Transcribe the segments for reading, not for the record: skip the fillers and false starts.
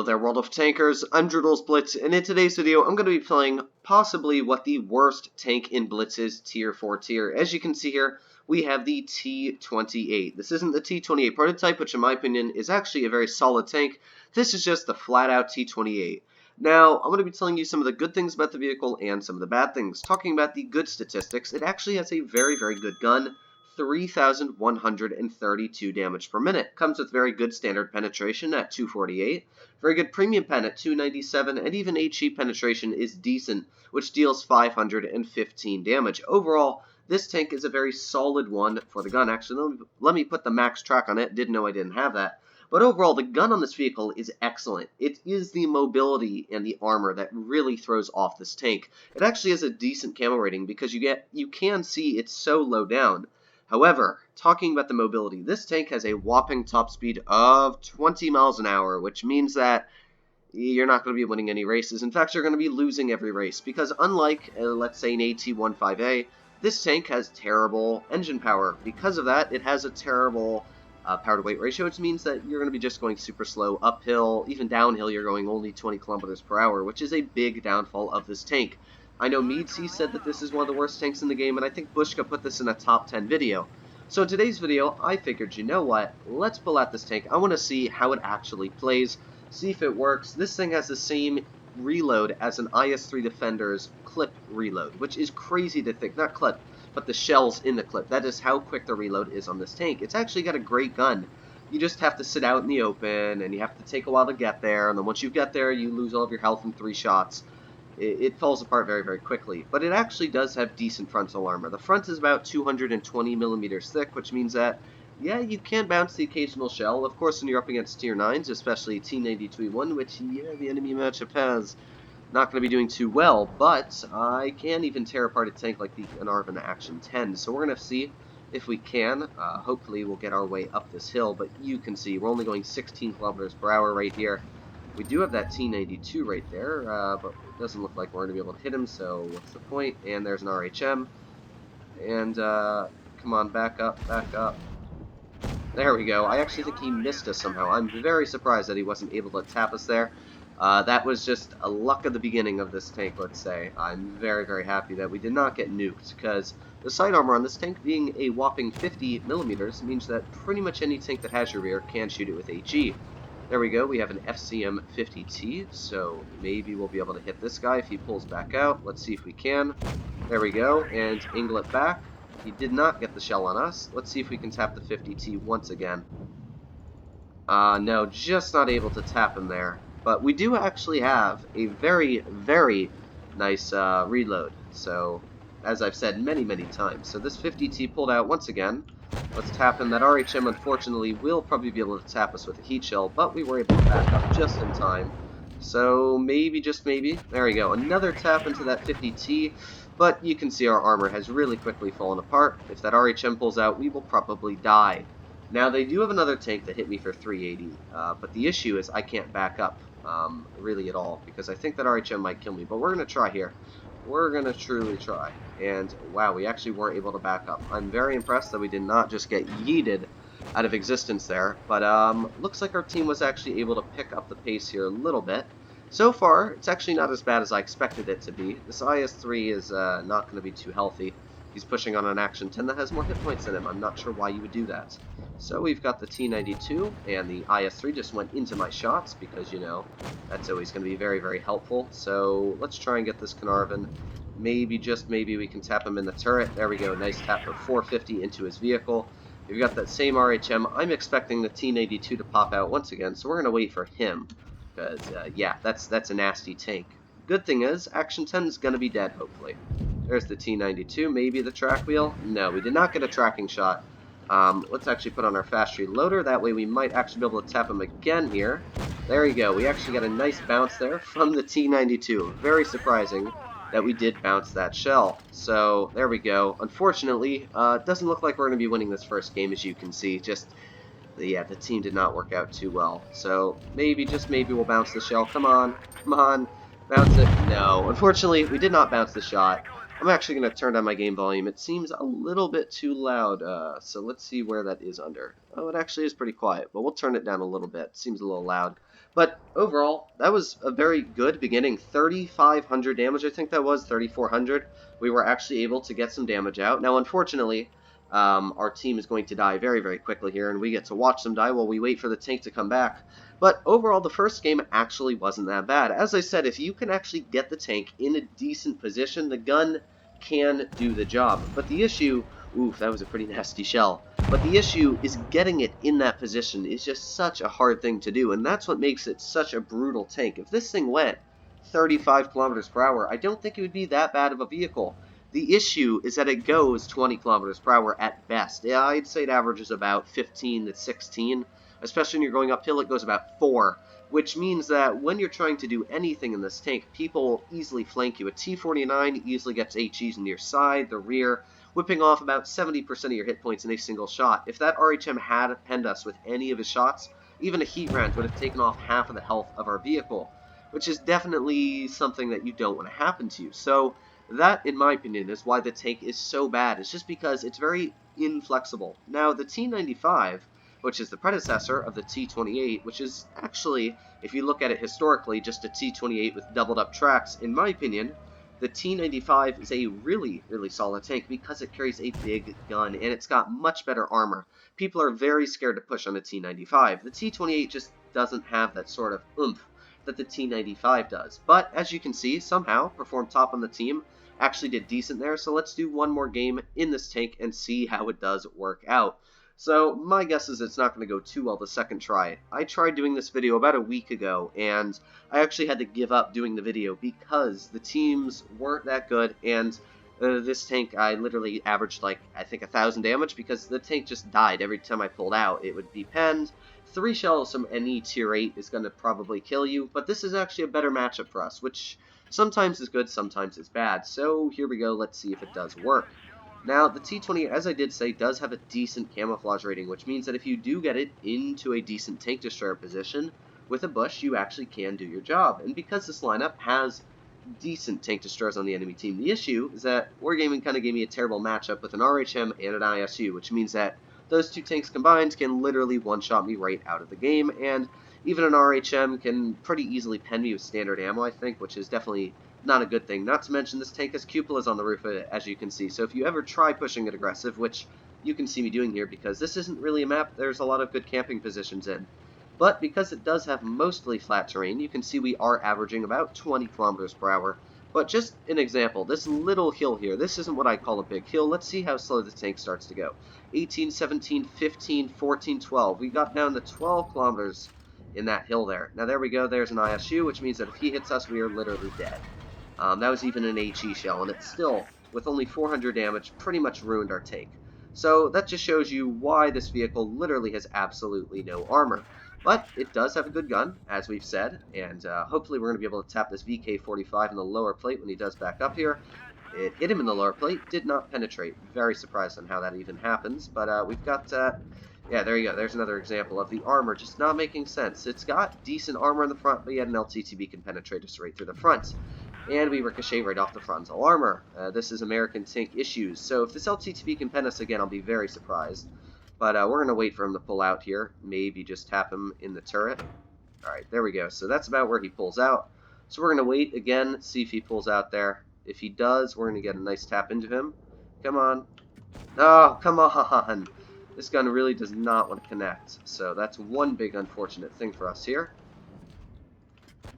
there, World of Tankers. I'm Blitz, and in today's video, I'm going to be playing possibly what the worst tank in Blitz is, Tier 4 tier. As you can see here, we have the T-28. This isn't the T-28 prototype, which in my opinion is actually a very solid tank. This is just the flat-out T-28. Now, I'm going to be telling you some of the good things about the vehicle and some of the bad things. Talking about the good statistics, it actually has a very, very good gun. 3,132 damage per minute. Comes with very good standard penetration at 248, very good premium pen at 297, and even HE penetration is decent, which deals 515 damage. Overall, this tank is a very solid one for the gun. Actually, let me put the max track on it. Didn't know I didn't have that. But overall, the gun on this vehicle is excellent. It is the mobility and the armor that really throws off this tank. It actually has a decent camo rating because you can see it's so low down. However, talking about the mobility, this tank has a whopping top speed of 20 miles an hour, which means that you're not going to be winning any races. In fact, you're going to be losing every race, because unlike, let's say, an AT-15A, this tank has terrible engine power. Because of that, it has a terrible power-to-weight ratio, which means that you're going to be just going super slow uphill. Even downhill, you're going only 20 kilometers per hour, which is a big downfall of this tank. I know Meadsy said that this is one of the worst tanks in the game, and I think Bushka put this in a top 10 video. So in today's video, I figured, you know what, let's pull out this tank. I want to see how it actually plays, see if it works. This thing has the same reload as an IS-3 Defender's clip reload, which is crazy to think. Not clip, but the shells in the clip. That is how quick the reload is on this tank. It's actually got a great gun. You just have to sit out in the open, and you have to take a while to get there, and then once you get there, you lose all of your health in 3 shots. It falls apart very, very quickly. But it actually does have decent frontal armor. The front is about 220 millimeters thick, which means that, yeah, you can bounce the occasional shell. Of course, when you're up against Tier 9s, especially T-92E1, which, yeah, the enemy matchup has, not going to be doing too well. But I can even tear apart a tank like the Carnarvon Action 10. So we're going to see if we can. Hopefully we'll get our way up this hill. But you can see we're only going 16 kilometers per hour right here. We do have that T-92 right there, but it doesn't look like we're going to be able to hit him, so what's the point? And there's an RHM. And, come on, back up, back up. There we go. I actually think he missed us somehow. I'm very surprised that he wasn't able to tap us there. That was just a luck of the beginning of this tank, let's say. I'm very, very happy that we did not get nuked, because the side armor on this tank being a whopping 50 millimeters means that pretty much any tank that has your rear can shoot it with HE. There we go, we have an FCM 50T, so maybe we'll be able to hit this guy if he pulls back out. Let's see if we can. There we go, and angle it back. He did not get the shell on us. Let's see if we can tap the 50T once again. No, just not able to tap him there. But we do actually have a very, very nice reload, so as I've said many, many times. So this 50T pulled out once again. Let's tap him. That RHM, unfortunately, will probably be able to tap us with a heat shell, but we were able to back up just in time. So maybe, just maybe. There we go. Another tap into that 50T, but you can see our armor has really quickly fallen apart. If that RHM pulls out, we will probably die. Now, they do have another tank that hit me for 380, but the issue is I can't back up really at all, because I think that RHM might kill me, but we're going to try here. We're going to truly try. And, wow, we actually weren't able to back up. I'm very impressed that we did not just get yeeted out of existence there. But, looks like our team was actually able to pick up the pace here a little bit. So far, it's actually not as bad as I expected it to be. This IS-3 is not going to be too healthy. He's pushing on an Action 10 that has more hit points than him. I'm not sure why you would do that. So we've got the T-92, and the IS-3 just went into my shots, because, you know, that's always going to be very, very helpful. So let's try and get this Carnarvon. Maybe, just maybe, we can tap him in the turret. There we go, nice tap for 450 into his vehicle. We've got that same RHM. I'm expecting the T-92 to pop out once again, so we're going to wait for him. Because, yeah, that's a nasty tank. Good thing is, Action 10 is going to be dead, hopefully. There's the T-92, maybe the track wheel. No, we did not get a tracking shot. Let's actually put on our fast reloader. That way we might actually be able to tap him again here. There you go. We actually got a nice bounce there from the T-92. Very surprising that we did bounce that shell. So, there we go. Unfortunately, it doesn't look like we're going to be winning this first game, as you can see. Just, yeah, the team did not work out too well. So, maybe, just maybe we'll bounce the shell. Come on. Come on. Bounce it. No. Unfortunately, we did not bounce the shot. I'm actually going to turn down my game volume. It seems a little bit too loud, so let's see where that is under. Oh, it actually is pretty quiet, but we'll turn it down a little bit. It seems a little loud. But overall, that was a very good beginning. 3,500 damage, I think that was, 3,400. We were actually able to get some damage out. Now, unfortunately, our team is going to die very, very quickly here, and we get to watch them die while we wait for the tank to come back. But overall, the first game actually wasn't that bad. As I said, if you can actually get the tank in a decent position, the gun can do the job. But the issue, oof, that was a pretty nasty shell. But the issue is getting it in that position is just such a hard thing to do, and that's what makes it such a brutal tank. If this thing went 35 kilometers per hour, I don't think it would be that bad of a vehicle. The issue is that it goes 20 kilometers per hour at best. Yeah, I'd say it averages about 15 to 16. Especially when you're going uphill, it goes about 4. Which means that when you're trying to do anything in this tank, people will easily flank you. A T-49 easily gets HEs in your side, the rear, whipping off about 70% of your hit points in a single shot. If that RHM had penned us with any of his shots, even a heat rend would have taken off half of the health of our vehicle, which is definitely something that you don't want to happen to you. So that, in my opinion, is why the tank is so bad. It's just because it's very inflexible. Now, the T-95, which is the predecessor of the T-28, which is actually, if you look at it historically, just a T-28 with doubled up tracks, in my opinion, the T-95 is a really, really solid tank because it carries a big gun, and it's got much better armor. People are very scared to push on a T-95. The T-28 just doesn't have that sort of oomph that the T-95 does. But, as you can see, somehow performed top on the team, actually did decent there, so let's do one more game in this tank and see how it does work out. So my guess is it's not going to go too well the second try. I tried doing this video about a week ago, and I actually had to give up doing the video because the teams weren't that good, and this tank, I literally averaged like, I think 1,000 damage because the tank just died every time I pulled out. It would be penned. 3 shells from any tier 8 is going to probably kill you, but this is actually a better matchup for us, which sometimes is good, sometimes is bad. So here we go, let's see if it does work. Now, the T-20, as I did say, does have a decent camouflage rating, which means that if you do get it into a decent tank destroyer position with a bush, you actually can do your job. And because this lineup has decent tank destroyers on the enemy team, the issue is that Wargaming kind of gave me a terrible matchup with an RHM and an ISU, which means that those two tanks combined can literally one-shot me right out of the game, and even an RHM can pretty easily pen me with standard ammo, I think, which is definitely not a good thing. Not to mention, this tank has cupolas on the roof, as you can see, so if you ever try pushing it aggressive, which you can see me doing here, because this isn't really a map there's a lot of good camping positions in, but because it does have mostly flat terrain, you can see we are averaging about 20 kilometers per hour. But just an example, this little hill here, this isn't what I call a big hill. Let's see how slow the tank starts to go. 18, 17, 15, 14, 12. We got down to 12 kilometers in that hill there. Now there we go, there's an ISU, which means that if he hits us, we are literally dead. That was even an HE shell, and it still, with only 400 damage, pretty much ruined our tank. So that just shows you why this vehicle literally has absolutely no armor. But it does have a good gun, as we've said, and hopefully we're going to be able to tap this VK-45 in the lower plate when he does back up here. It hit him in the lower plate, did not penetrate. Very surprised on how that even happens, but we've got, yeah, there you go. There's another example of the armor just not making sense. It's got decent armor in the front, but yet an LTTB can penetrate us right through the front. And we ricochet right off the frontal armor. This is American tank issues, so if this LTTB can pen us again, I'll be very surprised. But we're going to wait for him to pull out here. Maybe just tap him in the turret. Alright, there we go. So that's about where he pulls out. So we're going to wait again, see if he pulls out there. If he does, we're going to get a nice tap into him. Come on. Oh, come on. This gun really does not want to connect. So that's one big unfortunate thing for us here.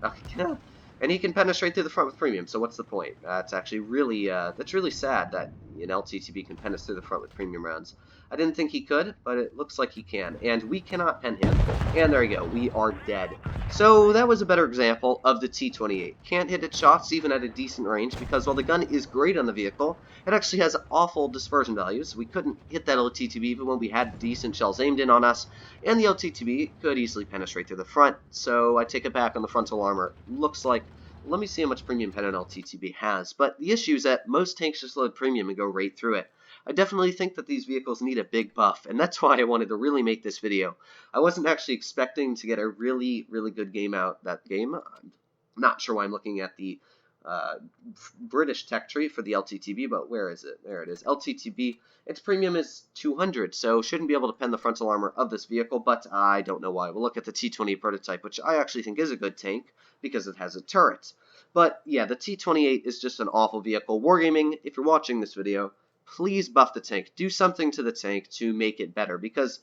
Okay. And he can penetrate through the front with premium, so what's the point? That's actually really, that's really sad that an LTTB can pen us through the front with premium rounds. I didn't think he could, but it looks like he can. And we cannot pen him. And there you go, we are dead. So that was a better example of the T-28. Can't hit its shots even at a decent range, because while the gun is great on the vehicle, it actually has awful dispersion values. We couldn't hit that LTTB even when we had decent shells aimed in on us, and the LTTB could easily penetrate through the front. So I take it back on the frontal armor. Looks like, let me see how much premium pen an LTTB has, but the issue is that most tanks just load premium and go right through it. I definitely think that these vehicles need a big buff, and that's why I wanted to really make this video. I wasn't actually expecting to get a really, really good game out that game. I'm not sure why I'm looking at the British tech tree for the LTTB, but where is it? There it is. LTTB. Its premium is 200, so shouldn't be able to pen the frontal armor of this vehicle, but I don't know why. We'll look at the T-28 prototype, which I actually think is a good tank because it has a turret. But yeah, the T-28 is just an awful vehicle. Wargaming, if you're watching this video, please buff the tank. Do something to the tank to make it better, because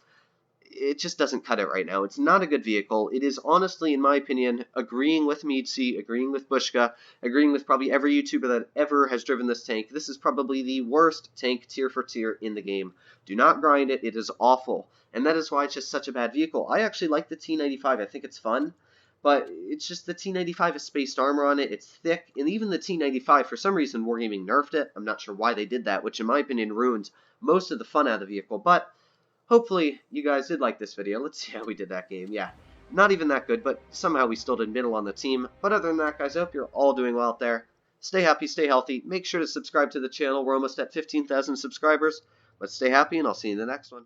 it just doesn't cut it right now. It's not a good vehicle. It is honestly, in my opinion, agreeing with Meadsy, agreeing with Bushka, agreeing with probably every YouTuber that ever has driven this tank. This is probably the worst tank tier for tier in the game. Do not grind it. It is awful. And that is why it's just such a bad vehicle. I actually like the T-95. I think it's fun. But it's just the T-95 has spaced armor on it. It's thick. And even the T-95, for some reason, Wargaming nerfed it. I'm not sure why they did that, which in my opinion ruins most of the fun out of the vehicle. But hopefully you guys did like this video. Let's see how we did that game. Yeah, not even that good, but somehow we still did middle on the team. But other than that, guys, I hope you're all doing well out there. Stay happy, stay healthy. Make sure to subscribe to the channel. We're almost at 15,000 subscribers. But stay happy, and I'll see you in the next one.